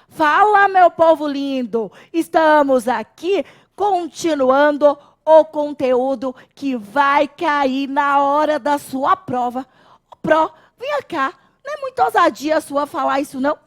Fala, meu povo lindo! Estamos aqui continuando o conteúdo que vai cair na hora da sua prova. Vem cá. Não é muita ousadia sua falar isso, não?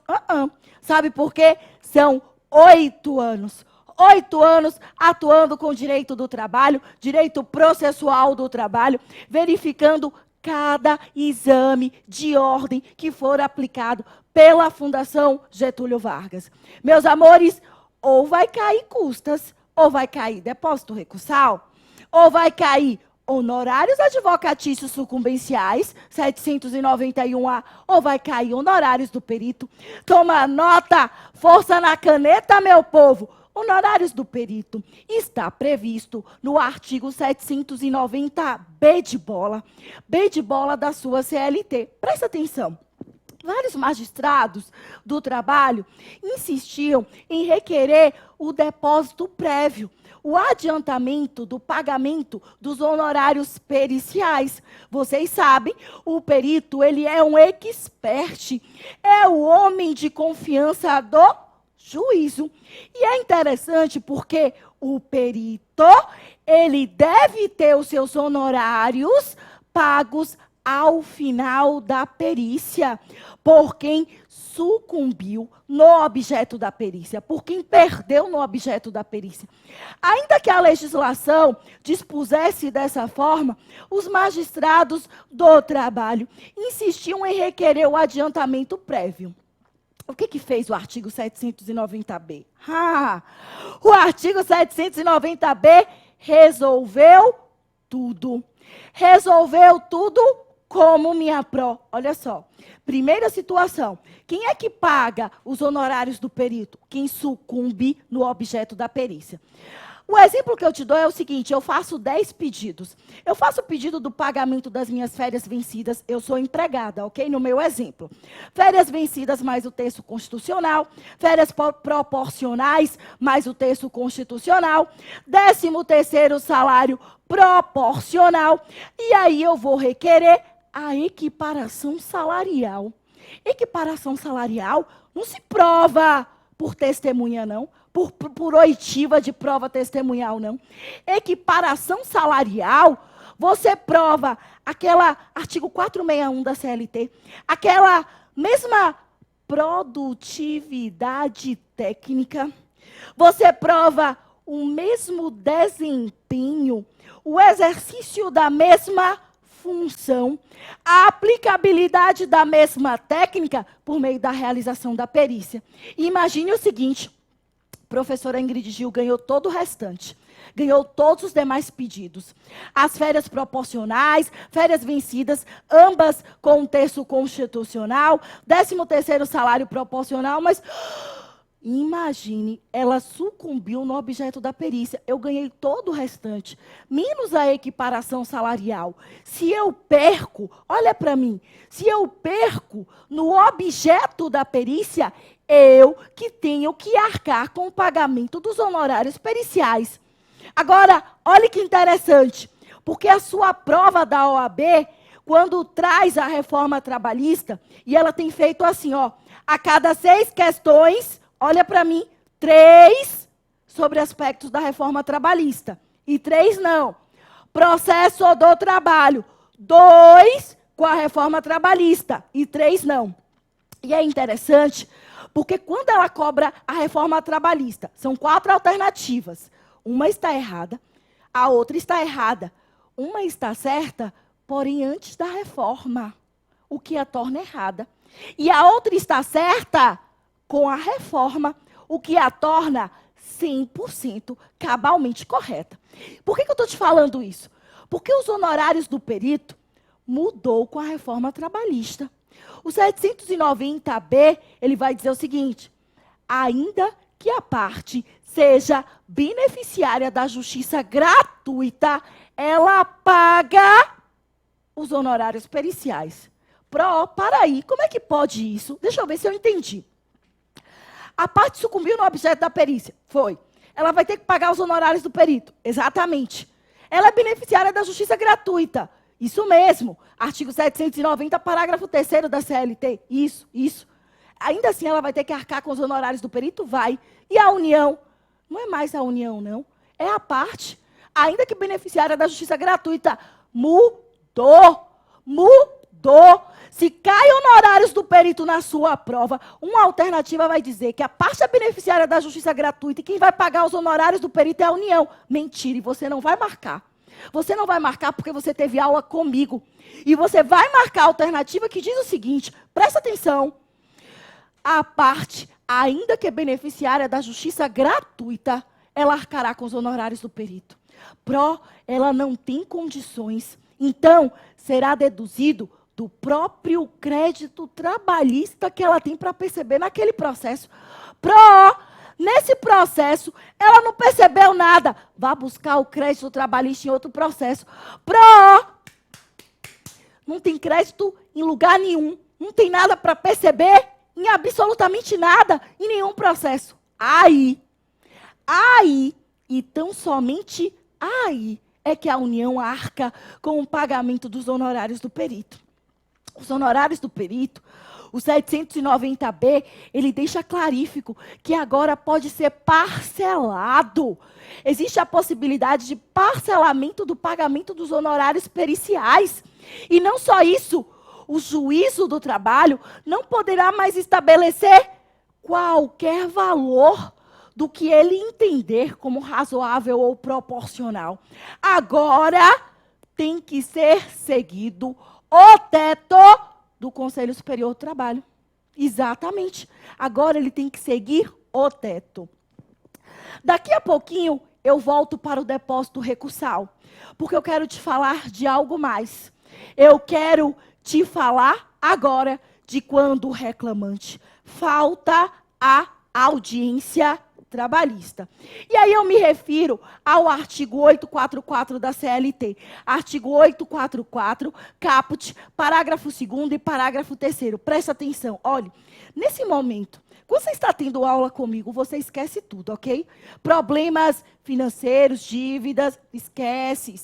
Sabe por quê? São 8 anos. 8 anos atuando com direito do trabalho, direito processual do trabalho, verificando cada exame de ordem que for aplicado pela Fundação Getúlio Vargas. Meus amores, ou vai cair custas, ou vai cair depósito recursal, ou vai cair honorários advocatícios sucumbenciais, 791A, ou vai cair honorários do perito. Toma nota, força na caneta, meu povo. Honorários do perito está previsto no artigo 790B de bola. B de bola da sua CLT. Presta atenção. Vários magistrados do trabalho insistiam em requerer o depósito prévio, o adiantamento do pagamento dos honorários periciais. Vocês sabem, o perito, ele é um expert, é o homem de confiança do juízo. E é interessante porque o perito, ele deve ter os seus honorários pagos ao final da perícia, por quem sucumbiu no objeto da perícia, por quem perdeu no objeto da perícia. Ainda que a legislação dispusesse dessa forma, os magistrados do trabalho insistiam em requerer o adiantamento prévio. O que fez o artigo 790B? O artigo 790B resolveu tudo. Resolveu tudo como minha pró. Olha só. Primeira situação. Quem é que paga os honorários do perito? Quem sucumbe no objeto da perícia. O exemplo que eu te dou é o seguinte, eu faço 10 pedidos. Eu faço o pedido do pagamento das minhas férias vencidas, eu sou empregada, ok? No meu exemplo. Férias vencidas mais o texto constitucional, férias proporcionais mais o texto constitucional, 13º salário proporcional, e aí eu vou requerer a equiparação salarial. Equiparação salarial não se prova por testemunha, não. Por oitiva de prova testemunhal, não. Equiparação salarial, você prova aquela artigo 461 da CLT, aquela mesma produtividade técnica, você prova o mesmo desempenho, o exercício da mesma função, a aplicabilidade da mesma técnica por meio da realização da perícia. E imagine o seguinte, professora Ingrid Gil ganhou todo o restante. Ganhou todos os demais pedidos. As férias proporcionais, férias vencidas, ambas com um texto constitucional, 13º salário proporcional, mas imagine, ela sucumbiu no objeto da perícia. Eu ganhei todo o restante, menos a equiparação salarial. Se eu perco, olha para mim, se eu perco no objeto da perícia, eu que tenho que arcar com o pagamento dos honorários periciais. Agora, olha que interessante, porque a sua prova da OAB, quando traz a reforma trabalhista, e ela tem feito assim, ó, a cada 6 questões, olha para mim, 3 sobre aspectos da reforma trabalhista, e 3 não. Processo do trabalho, 2 com a reforma trabalhista, e 3 não. E é interessante, porque quando ela cobra a reforma trabalhista, são 4 alternativas. Uma está errada, a outra está errada. Uma está certa, porém antes da reforma, o que a torna errada. E a outra está certa com a reforma, o que a torna 100% cabalmente correta. Por que eu estou te falando isso? Porque os honorários do perito mudou com a reforma trabalhista. O 790B, ele vai dizer o seguinte, ainda que a parte seja beneficiária da justiça gratuita, ela paga os honorários periciais. Para aí, como é que pode isso? Deixa eu ver se eu entendi. A parte sucumbiu no objeto da perícia. Foi. Ela vai ter que pagar os honorários do perito. Exatamente. Ela é beneficiária da justiça gratuita. Isso mesmo. Artigo 790, parágrafo 3º da CLT. Isso. ainda assim ela vai ter que arcar com os honorários do perito? Vai. E a União? Não é mais a União, não. É a parte. Ainda que beneficiária da justiça gratuita. Mudou. Mudou. Se cai honorários do perito na sua prova, uma alternativa vai dizer que a parte é beneficiária da justiça gratuita e quem vai pagar os honorários do perito é a União. Mentira, e você não vai marcar. Você não vai marcar porque você teve aula comigo. E você vai marcar a alternativa que diz o seguinte, presta atenção. A parte, ainda que beneficiária da justiça gratuita, ela arcará com os honorários do perito. Ela não tem condições. Então, será deduzido do próprio crédito trabalhista que ela tem para perceber naquele processo. Nesse processo, ela não percebeu nada. Vá buscar o crédito trabalhista em outro processo. Não tem crédito em lugar nenhum. Não tem nada para perceber em absolutamente nada, em nenhum processo. Aí, e tão somente aí, é que a União arca com o pagamento dos honorários do perito. Os honorários do perito, o 790B, ele deixa clarífico que agora pode ser parcelado. Existe a possibilidade de parcelamento do pagamento dos honorários periciais. E não só isso, o juízo do trabalho não poderá mais estabelecer qualquer valor do que ele entender como razoável ou proporcional. Agora tem que ser seguido o teto do Conselho Superior do Trabalho. Exatamente. Agora ele tem que seguir o teto. Daqui a pouquinho eu volto para o depósito recursal, porque eu quero te falar de algo mais. Eu quero te falar agora de quando o reclamante falta a audiência trabalhista. E aí eu me refiro ao artigo 844 da CLT. Artigo 844, caput, parágrafo 2º e parágrafo 3º. Presta atenção. Olha, nesse momento, quando você está tendo aula comigo, você esquece tudo, ok? Problemas financeiros, dívidas, esquece.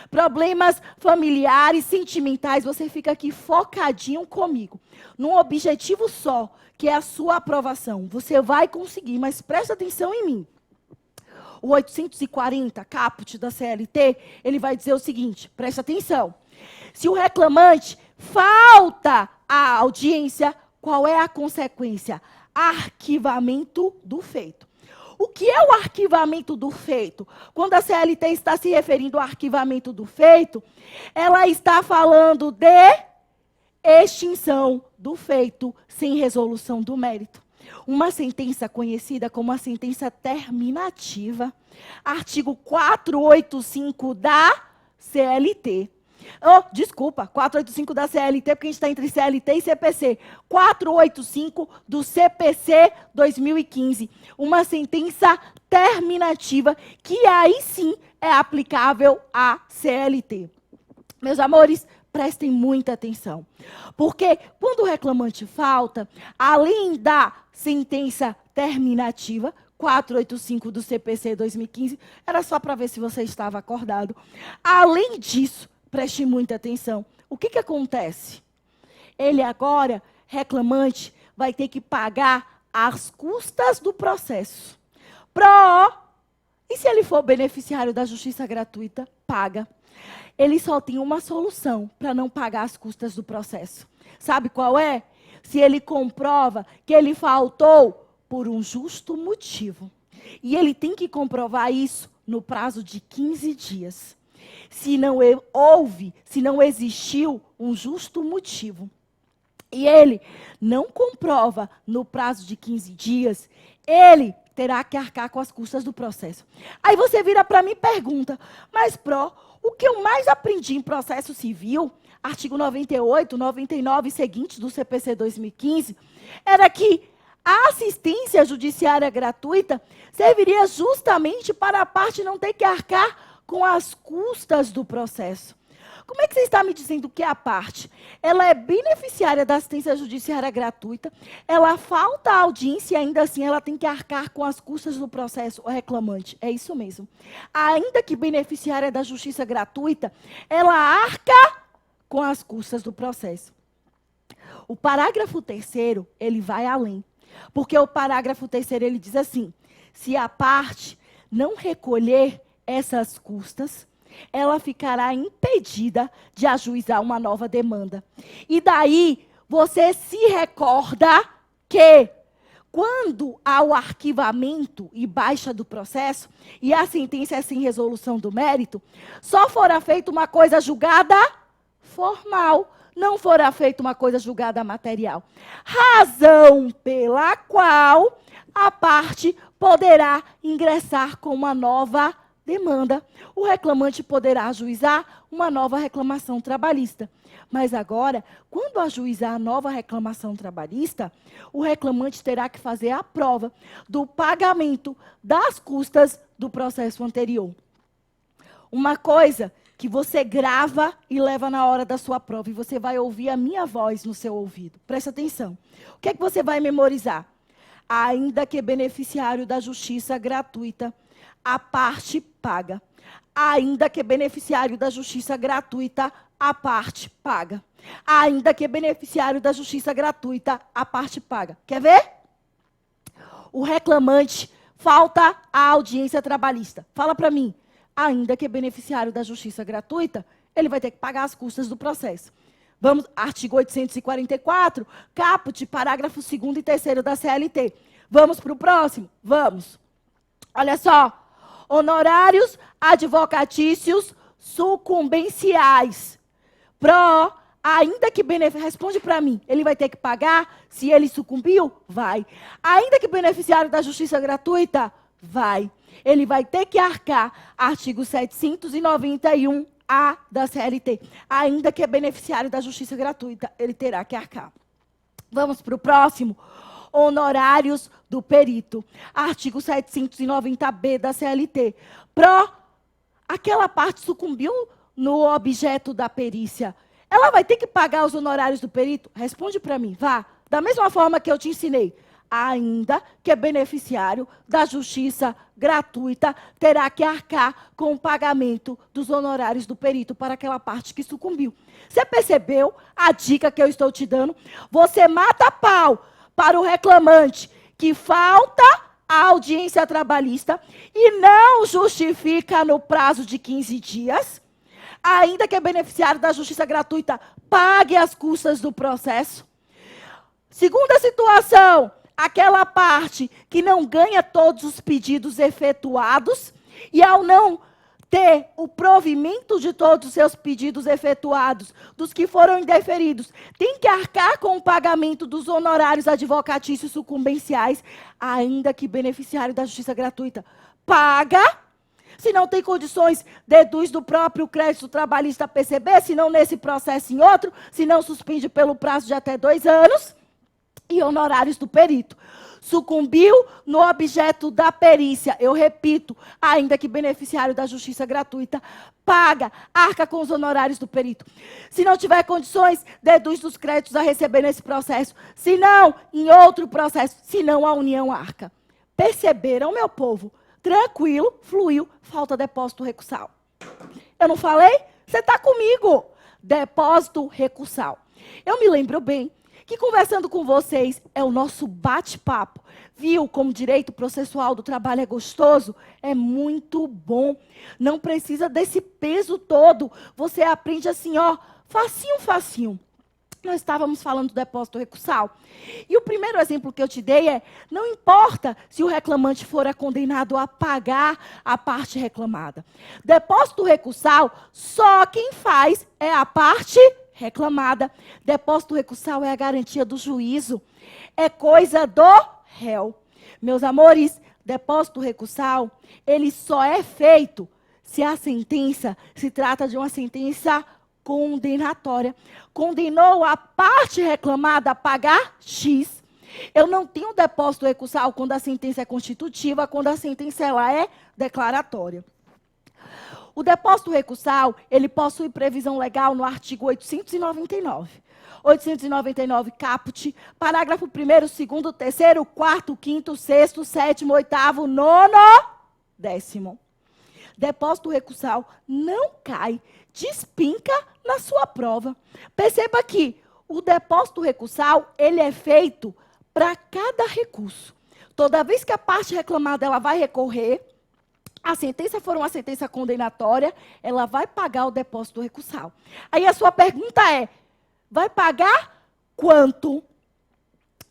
Problemas familiares, sentimentais, você fica aqui focadinho comigo, num objetivo só, que é a sua aprovação. Você vai conseguir, mas presta atenção em mim. O 840, caput da CLT, ele vai dizer o seguinte, presta atenção. Se o reclamante falta à audiência, qual é a consequência? Arquivamento do feito. O que é o arquivamento do feito? Quando a CLT está se referindo ao arquivamento do feito, ela está falando de extinção do feito sem resolução do mérito. Uma sentença conhecida como a sentença terminativa. Artigo 485 da CLT. Desculpa, 485 da CLT, porque a gente está entre CLT e CPC. 485 do CPC 2015. Uma sentença terminativa que aí sim é aplicável à CLT. Meus amores, prestem muita atenção. Porque quando o reclamante falta, além da sentença terminativa, 485 do CPC 2015, era só para ver se você estava acordado. Além disso, preste muita atenção. O que acontece? Ele agora, reclamante, vai ter que pagar as custas do processo. E se ele for beneficiário da justiça gratuita, paga. Ele só tem uma solução para não pagar as custas do processo. Sabe qual é? Se ele comprova que ele faltou por um justo motivo. E ele tem que comprovar isso no prazo de 15 dias. Se não existiu um justo motivo, e ele não comprova no prazo de 15 dias, ele terá que arcar com as custas do processo. Aí você vira para mim e pergunta, mas o que eu mais aprendi em processo civil, artigo 98, 99 e seguintes do CPC 2015, era que a assistência judiciária gratuita serviria justamente para a parte não ter que arcar com as custas do processo. Como é que você está me dizendo que a parte, ela é beneficiária da assistência judiciária gratuita, ela falta a audiência e ainda assim ela tem que arcar com as custas do processo, o reclamante? É isso mesmo. Ainda que beneficiária da justiça gratuita, ela arca com as custas do processo. O parágrafo 3º, ele vai além. Porque o parágrafo 3º, ele diz assim: se a parte não recolher essas custas, ela ficará impedida de ajuizar uma nova demanda. E daí, você se recorda que, quando há o arquivamento e baixa do processo, e a sentença é sem resolução do mérito, só fora feita uma coisa julgada formal, não fora feita uma coisa julgada material. Razão pela qual a parte poderá ingressar com uma nova demanda. O reclamante poderá ajuizar uma nova reclamação trabalhista. Mas agora, quando ajuizar a nova reclamação trabalhista, o reclamante terá que fazer a prova do pagamento das custas do processo anterior. Uma coisa que você grava e leva na hora da sua prova, e você vai ouvir a minha voz no seu ouvido. Presta atenção. O que é que você vai memorizar? Ainda que beneficiário da justiça gratuita, a parte paga. Ainda que beneficiário da justiça gratuita, a parte paga. Ainda que beneficiário da justiça gratuita, a parte paga. Quer ver? O reclamante falta a audiência trabalhista. Fala para mim. Ainda que beneficiário da justiça gratuita, ele vai ter que pagar as custas do processo. Vamos, artigo 844, caput, parágrafo 2º e 3º da CLT. Vamos para o próximo? Vamos. Olha só. Honorários advocatícios sucumbenciais. Ainda que beneficiário, responde para mim, ele vai ter que pagar se ele sucumbiu? Vai. Ainda que beneficiário da justiça gratuita? Vai. Ele vai ter que arcar, artigo 791-A da CLT. Ainda que é beneficiário da justiça gratuita, ele terá que arcar. Vamos para o próximo. Honorários do perito. Artigo 790-B da CLT. Aquela parte sucumbiu no objeto da perícia. Ela vai ter que pagar os honorários do perito? Responde para mim, vá. Da mesma forma que eu te ensinei. Ainda que é beneficiário da justiça gratuita, terá que arcar com o pagamento dos honorários do perito para aquela parte que sucumbiu. Você percebeu a dica que eu estou te dando? Você mata pau para o reclamante que falta a audiência trabalhista e não justifica no prazo de 15 dias, ainda que é beneficiário da justiça gratuita, pague as custas do processo. Segunda situação, aquela parte que não ganha todos os pedidos efetuados e ao não ter o provimento de todos os seus pedidos efetuados, dos que foram indeferidos, tem que arcar com o pagamento dos honorários advocatícios sucumbenciais, ainda que beneficiário da justiça gratuita. Paga, se não tem condições, deduz do próprio crédito trabalhista PCB, se não nesse processo em outro, se não suspende pelo prazo de até 2 anos, e honorários do perito. Sucumbiu no objeto da perícia, eu repito, ainda que beneficiário da justiça gratuita, paga, arca com os honorários do perito. Se não tiver condições, deduz dos créditos a receber nesse processo. Se não, em outro processo, se não, a União arca. Perceberam, meu povo? Tranquilo, fluiu, falta depósito recursal. Eu não falei? Você está comigo. Depósito recursal. Eu me lembro bem que conversando com vocês é o nosso bate-papo. Viu como direito processual do trabalho é gostoso? É muito bom. Não precisa desse peso todo. Você aprende assim, ó, facinho, facinho. Nós estávamos falando do depósito recursal. E o primeiro exemplo que eu te dei é, não importa se o reclamante for condenado a pagar a parte reclamada. Depósito recursal, só quem faz é a parte reclamada. Depósito recursal é a garantia do juízo. É coisa do réu. Meus amores, depósito recursal, ele só é feito se a sentença se trata de uma sentença condenatória. Condenou a parte reclamada a pagar X. Eu não tenho depósito recursal quando a sentença é constitutiva, quando a sentença ela é declaratória. O depósito recursal, ele possui previsão legal no artigo 899. 899, caput, parágrafo 1º, 2º, 3º, 4º, 5º, 6º, 7º, 8º, 9º, 10º. Depósito recursal não cai, despinca na sua prova. Perceba que O depósito recursal, ele é feito para cada recurso. Toda vez que a parte reclamada ela vai recorrer, a sentença for uma sentença condenatória, ela vai pagar o depósito recursal. Aí a sua pergunta é, vai pagar quanto?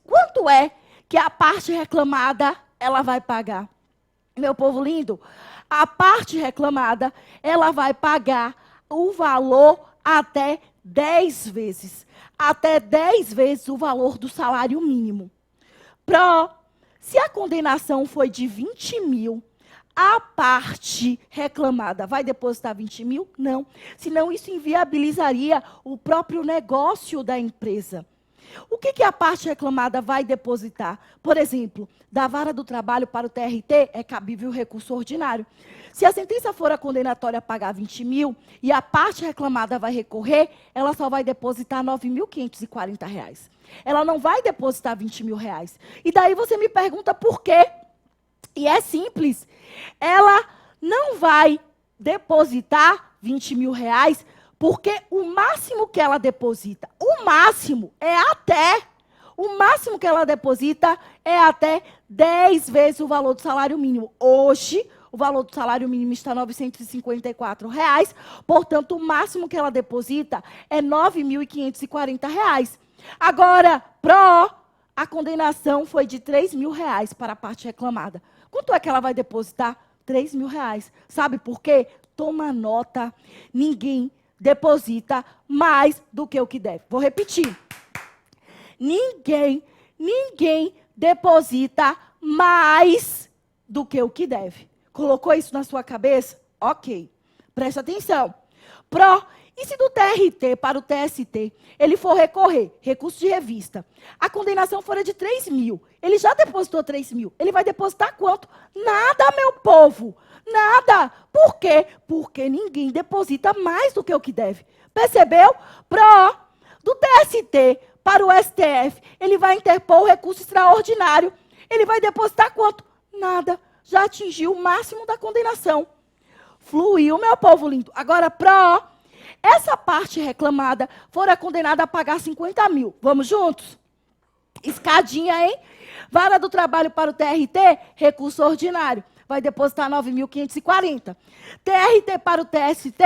Quanto é que a parte reclamada ela vai pagar? Meu povo lindo, a parte reclamada, ela vai pagar o valor até 10 vezes. Até 10 vezes o valor do salário mínimo. Se a condenação foi de 20 mil, a parte reclamada vai depositar 20 mil? Não. Senão isso inviabilizaria o próprio negócio da empresa. O que a parte reclamada vai depositar? Por exemplo, da vara do trabalho para o TRT é cabível o recurso ordinário. Se a sentença for a condenatória a pagar 20 mil e a parte reclamada vai recorrer, ela só vai depositar R$ 9.540. Ela não vai depositar R$ 20 mil. E daí você me pergunta por quê? E é simples. Ela não vai depositar R$ 20 mil porque o máximo que ela deposita, o máximo que ela deposita é até 10 vezes o valor do salário mínimo. Hoje, o valor do salário mínimo está R$ 954, portanto, o máximo que ela deposita é R$ 9.540. Agora, a condenação foi de R$ 3 mil para a parte reclamada. Quanto é que ela vai depositar? R$ 3 mil. Sabe por quê? Toma nota, ninguém deposita mais do que o que deve. Vou repetir. Ninguém deposita mais do que o que deve. Colocou isso na sua cabeça? Ok. Presta atenção. E se do TRT para o TST, ele for recorrer, recurso de revista, a condenação for de 3 mil, ele já depositou 3 mil, ele vai depositar quanto? Nada, meu povo. Nada. Por quê? Porque ninguém deposita mais do que o que deve. Percebeu? Do TST para o STF, ele vai interpor o recurso extraordinário. Ele vai depositar quanto? Nada. Já atingiu o máximo da condenação. Fluiu, meu povo lindo. Agora, essa parte reclamada fora condenada a pagar 50 mil. Vamos juntos? Escadinha, hein? Vara do trabalho para o TRT, recurso ordinário. Vai depositar 9.540. TRT para o TST,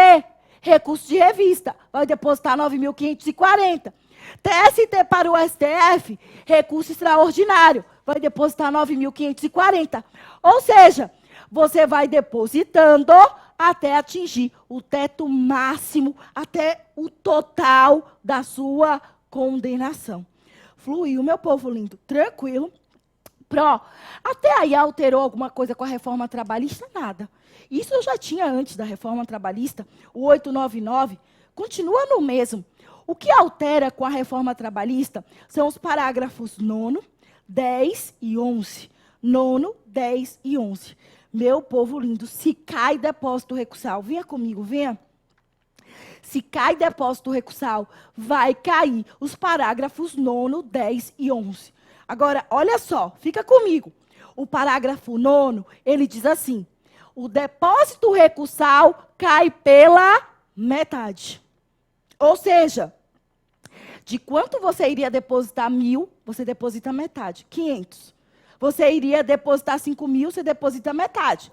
recurso de revista. Vai depositar 9.540. TST para o STF, recurso extraordinário. Vai depositar 9.540. Ou seja, você vai depositando até atingir o teto máximo, até o total da sua condenação. Fluiu, meu povo lindo, tranquilo. Até aí alterou alguma coisa com a reforma trabalhista? Nada. Isso eu já tinha antes da reforma trabalhista, o 899, continua no mesmo. O que altera com a reforma trabalhista são os parágrafos 9º, 10 e 11. 9º, 10 e 11. Meu povo lindo, se cai depósito recursal, venha comigo, venha. Se cai depósito recursal, vai cair os parágrafos 9º, 10 e 11. Agora, olha só, fica comigo. O parágrafo 9º, ele diz assim, o depósito recursal cai pela metade. Ou seja, de quanto você iria depositar 1.000, você deposita metade, 500. Você iria depositar 5.000, você deposita metade,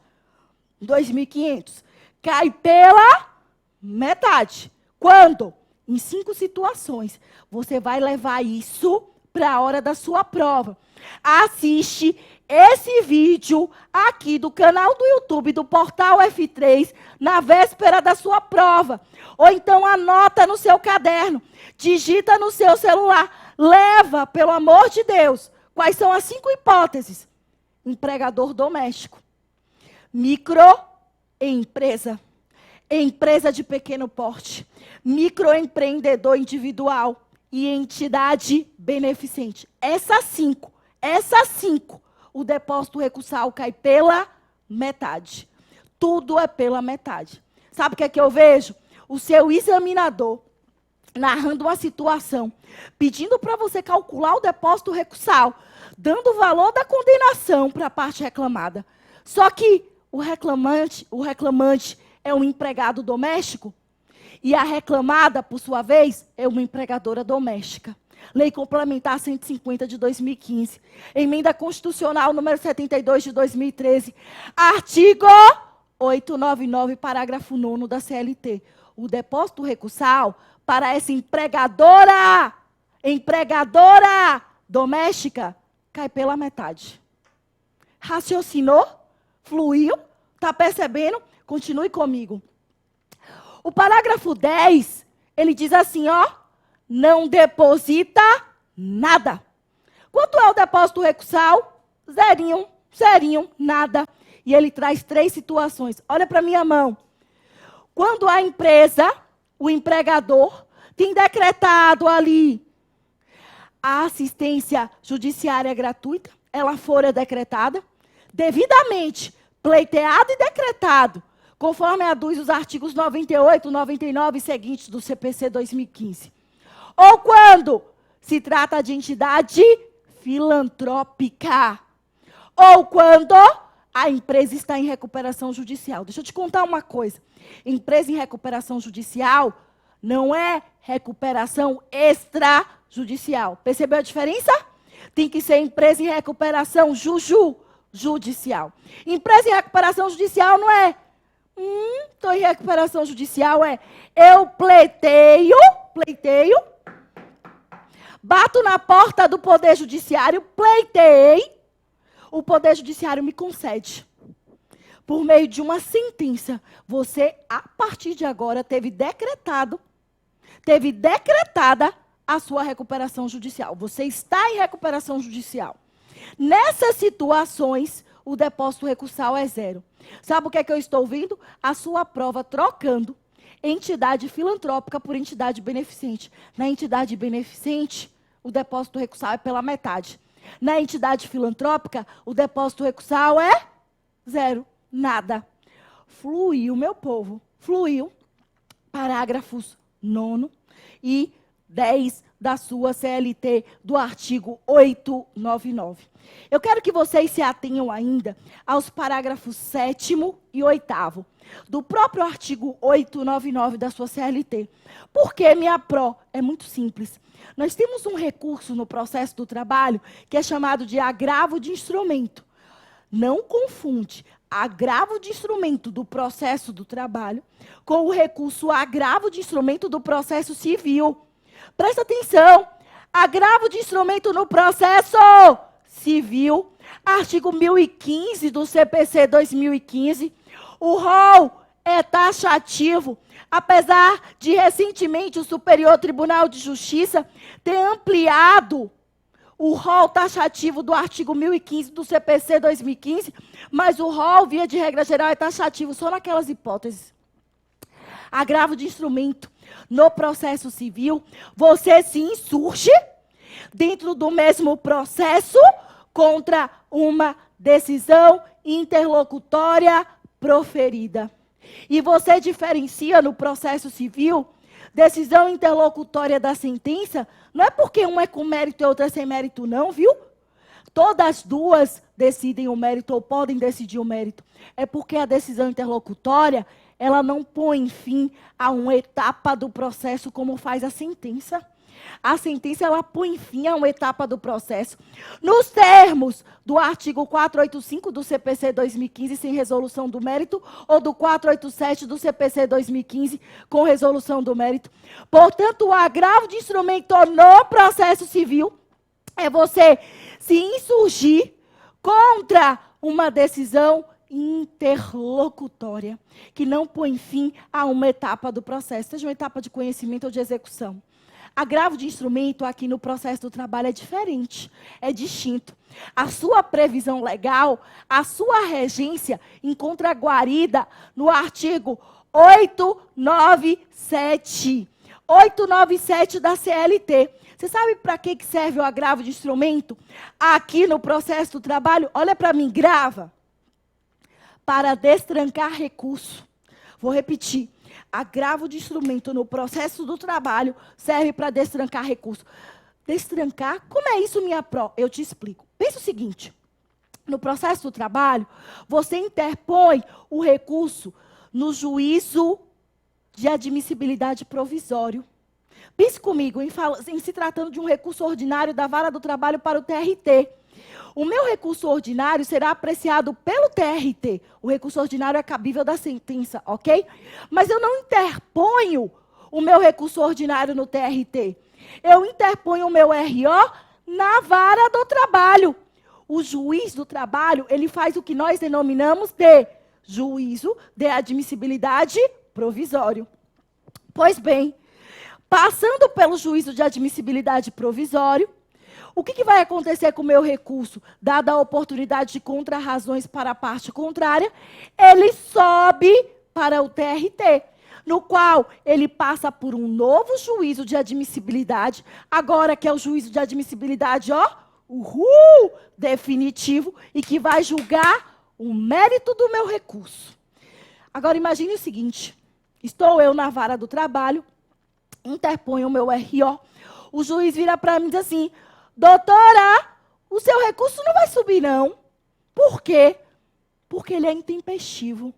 2.500. Cai pela metade. Quando? Em 5 situações. Você vai levar isso para a hora da sua prova. Assiste esse vídeo aqui do canal do YouTube do Portal F3 na véspera da sua prova. Ou então anota no seu caderno, digita no seu celular. Leva, pelo amor de Deus. Quais são as 5 hipóteses? Empregador doméstico, microempresa, empresa de pequeno porte, microempreendedor individual e entidade beneficente. Essas 5, o depósito recursal cai pela metade. Tudo é pela metade. Sabe o que é que eu vejo? O seu examinador narrando uma situação, pedindo para você calcular o depósito recursal, dando o valor da condenação para a parte reclamada. Só que o reclamante é um empregado doméstico. E a reclamada, por sua vez, é uma empregadora doméstica. Lei Complementar 150 de 2015. Emenda Constitucional número 72 de 2013. Artigo 899, parágrafo 9º da CLT. O depósito recursal para essa empregadora doméstica, cai pela metade. Raciocinou? Fluiu? Está percebendo? Continue comigo. O parágrafo 10, ele diz assim, ó, não deposita nada. Quanto é o depósito recursal? Zerinho, zerinho, nada. E ele traz 3 situações. Olha para minha mão. Quando a empresa, o empregador, tem decretado ali a assistência judiciária gratuita, ela fora decretada, devidamente pleiteado e decretado, conforme aduz os artigos 98, 99 e seguintes do CPC 2015. Ou quando se trata de entidade filantrópica. Ou quando a empresa está em recuperação judicial. Deixa eu te contar uma coisa. Empresa em recuperação judicial não é recuperação extrajudicial. Percebeu a diferença? Tem que ser empresa em recuperação judicial. Empresa em recuperação judicial não é estou em recuperação judicial, é eu pleiteio, bato na porta do Poder Judiciário, pleiteei, o Poder Judiciário me concede. Por meio de uma sentença, você, a partir de agora, teve decretada a sua recuperação judicial. Você está em recuperação judicial. Nessas situações, o depósito recursal é 0. Sabe o que é que eu estou ouvindo? A sua prova trocando entidade filantrópica por entidade beneficente. Na entidade beneficente, o depósito recursal é pela metade. Na entidade filantrópica, o depósito recursal é 0. Nada. Fluiu, meu povo. Fluiu. Parágrafos 9º e 10 da sua CLT, do artigo 899. Eu quero que vocês se atenham ainda aos parágrafos 7º e 8º do próprio artigo 899 da sua CLT. Por que minha pró? É muito simples. Nós temos um recurso no processo do trabalho que é chamado de agravo de instrumento. Não confunde agravo de instrumento do processo do trabalho com o recurso agravo de instrumento do processo civil. Presta atenção. Agravo de instrumento no processo civil, artigo 1015 do CPC 2015. O rol é taxativo, apesar de recentemente o Superior Tribunal de Justiça ter ampliado o rol taxativo do artigo 1015 do CPC 2015, mas o rol, via de regra geral, é taxativo só naquelas hipóteses. Agravo de instrumento no processo civil, você se insurge dentro do mesmo processo contra uma decisão interlocutória proferida. E você diferencia no processo civil decisão interlocutória da sentença, não é porque uma é com mérito e outra é sem mérito, não, viu? Todas as duas decidem o mérito ou podem decidir o mérito. É porque a decisão interlocutória, ela não põe fim a uma etapa do processo como faz a sentença. A sentença, ela põe fim a uma etapa do processo. Nos termos do artigo 485 do CPC 2015, sem resolução do mérito, ou do 487 do CPC 2015, com resolução do mérito. Portanto, o agravo de instrumento no processo civil é você se insurgir contra uma decisão interlocutória, que não põe fim a uma etapa do processo, seja uma etapa de conhecimento ou de execução. Agravo de instrumento aqui no processo do trabalho é diferente, é distinto. A sua previsão legal, a sua regência encontra guarida no artigo 897. 897 da CLT. Você sabe para que serve o agravo de instrumento? Aqui no processo do trabalho, olha para mim, grava. Para destrancar recurso. Vou repetir. Agravo de instrumento no processo do trabalho serve para destrancar recurso. Destrancar? Como é isso, minha pró? Eu te explico. Pensa o seguinte. No processo do trabalho, você interpõe o recurso no juízo de admissibilidade provisório. Pense comigo, em se tratando de um recurso ordinário da vara do trabalho para o TRT. O meu recurso ordinário será apreciado pelo TRT. O recurso ordinário é cabível da sentença, ok? Mas eu não interponho o meu recurso ordinário no TRT. Eu interponho o meu RO na vara do trabalho. O juiz do trabalho, ele faz o que nós denominamos de juízo de admissibilidade provisório. Pois bem, passando pelo juízo de admissibilidade provisório, o que vai acontecer com o meu recurso? Dada a oportunidade de contrarrazões para a parte contrária, ele sobe para o TRT, no qual ele passa por um novo juízo de admissibilidade, agora que é o juízo de admissibilidade, definitivo, e que vai julgar o mérito do meu recurso. Agora imagine o seguinte, estou eu na vara do trabalho, interponho o meu RO, o juiz vira para mim e diz assim: doutora, o seu recurso não vai subir, não. Por quê? Porque ele é intempestivo.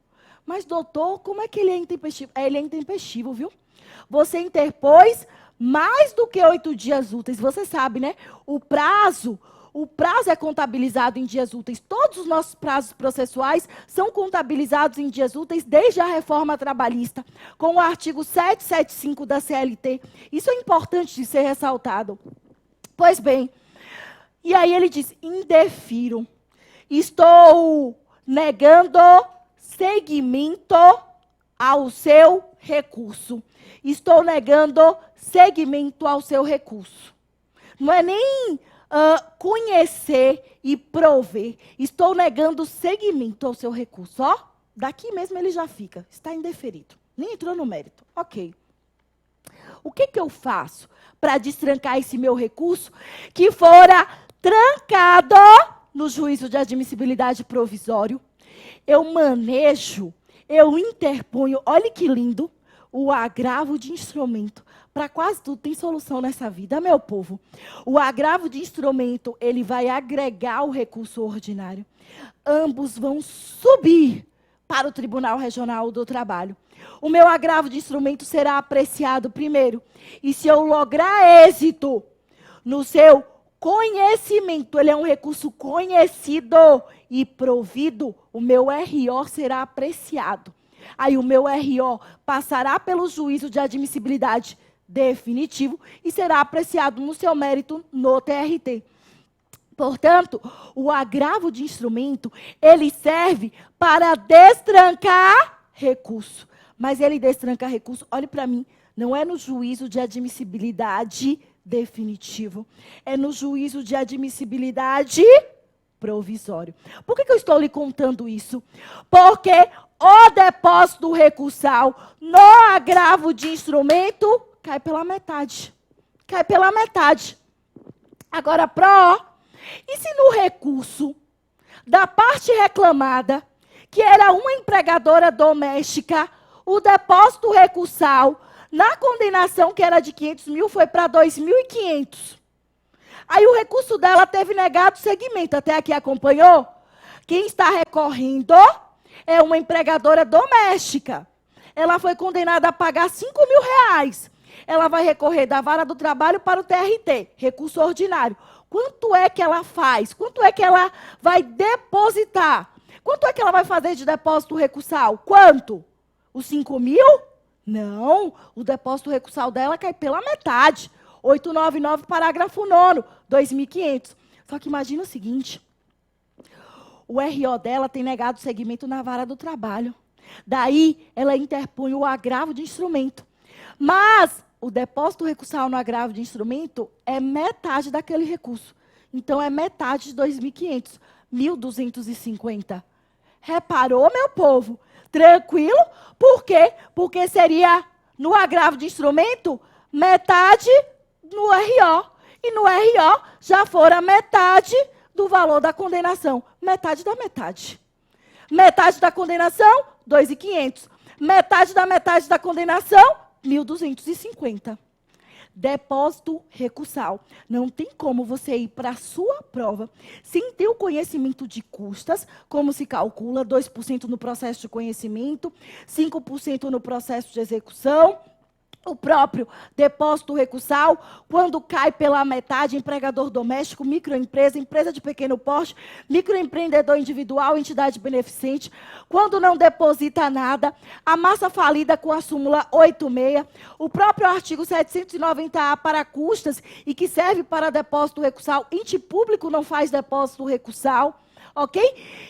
Mas, doutor, como é que ele é intempestivo? Ele é intempestivo, viu? Você interpôs mais do que 8 dias úteis. Você sabe, né? O prazo é contabilizado em dias úteis. Todos os nossos prazos processuais são contabilizados em dias úteis desde a reforma trabalhista, com o artigo 775 da CLT. Isso é importante de ser ressaltado. Pois bem, e aí ele diz: indefiro, estou negando seguimento ao seu recurso. Estou negando seguimento ao seu recurso. Não é nem conhecer e prover. Estou negando seguimento ao seu recurso. Ó, daqui mesmo ele já fica. Está indeferido. Nem entrou no mérito. Ok. O que eu faço para destrancar esse meu recurso que fora trancado no juízo de admissibilidade provisório? Eu manejo, eu interponho, olha que lindo, o agravo de instrumento. Para quase tudo tem solução nessa vida, meu povo. O agravo de instrumento, ele vai agregar o recurso ordinário. Ambos vão subir para o Tribunal Regional do Trabalho. O meu agravo de instrumento será apreciado primeiro. E se eu lograr êxito no seu conhecimento, ele é um recurso conhecido e provido, o meu RO será apreciado. Aí o meu RO passará pelo juízo de admissibilidade definitivo e será apreciado no seu mérito no TRT. Portanto, o agravo de instrumento, ele serve para destrancar recurso. Mas ele destranca recurso, olhe para mim, não é no juízo de admissibilidade definitivo, é no juízo de admissibilidade provisório. Por que eu estou lhe contando isso? Porque o depósito recursal no agravo de instrumento cai pela metade. Cai pela metade. Agora, e se no recurso da parte reclamada, que era uma empregadora doméstica, o depósito recursal na condenação, que era de 500 mil, foi para 2.500. Aí o recurso dela teve negado seguimento. Até aqui acompanhou? Quem está recorrendo é uma empregadora doméstica. Ela foi condenada a pagar 5 mil reais. Ela vai recorrer da vara do trabalho para o TRT, recurso ordinário. Quanto é que ela faz? Quanto é que ela vai depositar? Quanto é que ela vai fazer de depósito recursal? Quanto? Os 5 mil? Não, o depósito recursal dela cai pela metade. 899, parágrafo 9º, 2.500. Só que imagina o seguinte, o RO dela tem negado segmento na vara do trabalho. Daí, ela interpõe o agravo de instrumento. Mas o depósito recursal no agravo de instrumento é metade daquele recurso. Então, é metade de 2.500, 1.250. Reparou, meu povo? Tranquilo? Por quê? Porque seria, no agravo de instrumento, metade no RO. E no RO já fora metade do valor da condenação. Metade da metade. Metade da condenação, 2.500. Metade da condenação, 1.250. Depósito recursal. Não tem como você ir para a sua prova sem ter o conhecimento de custas, como se calcula, 2% no processo de conhecimento, 5% no processo de execução. O próprio depósito recursal, quando cai pela metade, empregador doméstico, microempresa, empresa de pequeno porte, microempreendedor individual, entidade beneficente, quando não deposita nada, a massa falida com a súmula 86, o próprio artigo 790A para custas e que serve para depósito recursal, ente público não faz depósito recursal. Ok?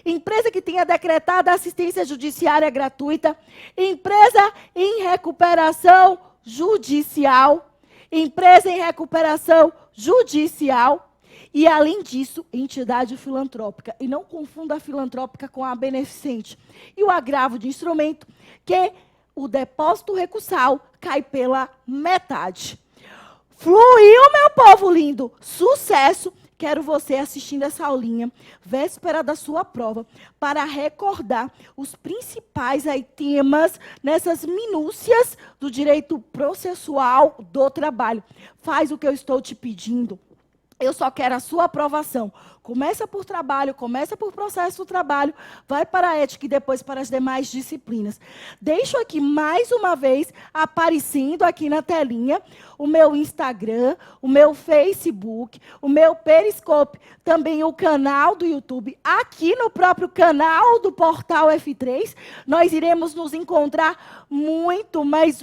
Empresa que tenha decretada assistência judiciária gratuita, empresa em recuperação judicial, empresa em recuperação judicial e, além disso, entidade filantrópica. E não confunda a filantrópica com a beneficente. E o agravo de instrumento, que o depósito recursal cai pela metade. Fluiu, meu povo lindo! Sucesso! Quero você assistindo essa aulinha, véspera da sua prova, para recordar os principais temas nessas minúcias do direito processual do trabalho. Faz o que eu estou te pedindo. Eu só quero a sua aprovação. Começa por trabalho, começa por processo do trabalho, vai para a ética e depois para as demais disciplinas. Deixo aqui mais uma vez, aparecendo aqui na telinha, o meu Instagram, o meu Facebook, o meu Periscope, também o canal do YouTube. Aqui no próprio canal do Portal F3, nós iremos nos encontrar muito mais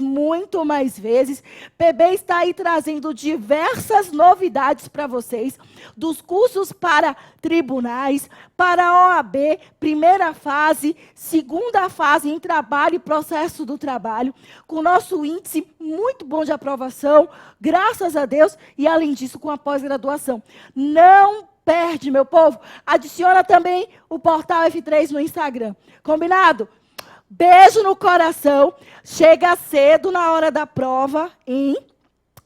vezes. PB está aí trazendo diversas novidades para vocês, dos cursos para tribunais, para a OAB, primeira fase, segunda fase em trabalho e processo do trabalho, com nosso índice muito bom de aprovação, graças a Deus, e além disso com a pós-graduação. Não perde, meu povo. Adiciona também o Portal F3 no Instagram. Combinado? Beijo no coração. Chega cedo na hora da prova, hein?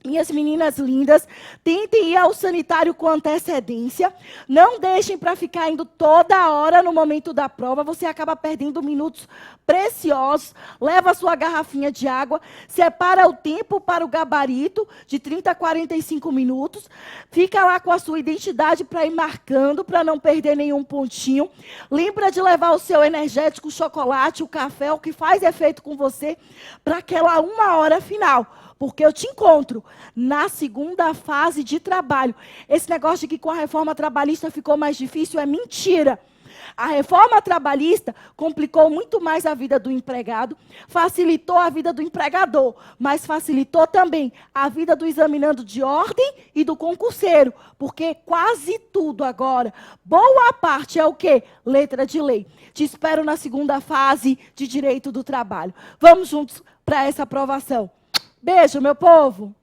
Minhas meninas lindas, tentem ir ao sanitário com antecedência. Não deixem para ficar indo toda hora no momento da prova. Você acaba perdendo minutos preciosos. Leva a sua garrafinha de água. Separa o tempo para o gabarito, de 30 a 45 minutos. Fica lá com a sua identidade para ir marcando, para não perder nenhum pontinho. Lembra de levar o seu energético, o chocolate, o café, o que faz efeito com você, para aquela 1 hora final. Porque eu te encontro na segunda fase de trabalho. Esse negócio de que com a reforma trabalhista ficou mais difícil é mentira. A reforma trabalhista complicou muito mais a vida do empregado, facilitou a vida do empregador, mas facilitou também a vida do examinando de ordem e do concurseiro, porque quase tudo agora, boa parte é o quê? Letra de lei. Te espero na segunda fase de direito do trabalho. Vamos juntos para essa aprovação. Beijo, meu povo!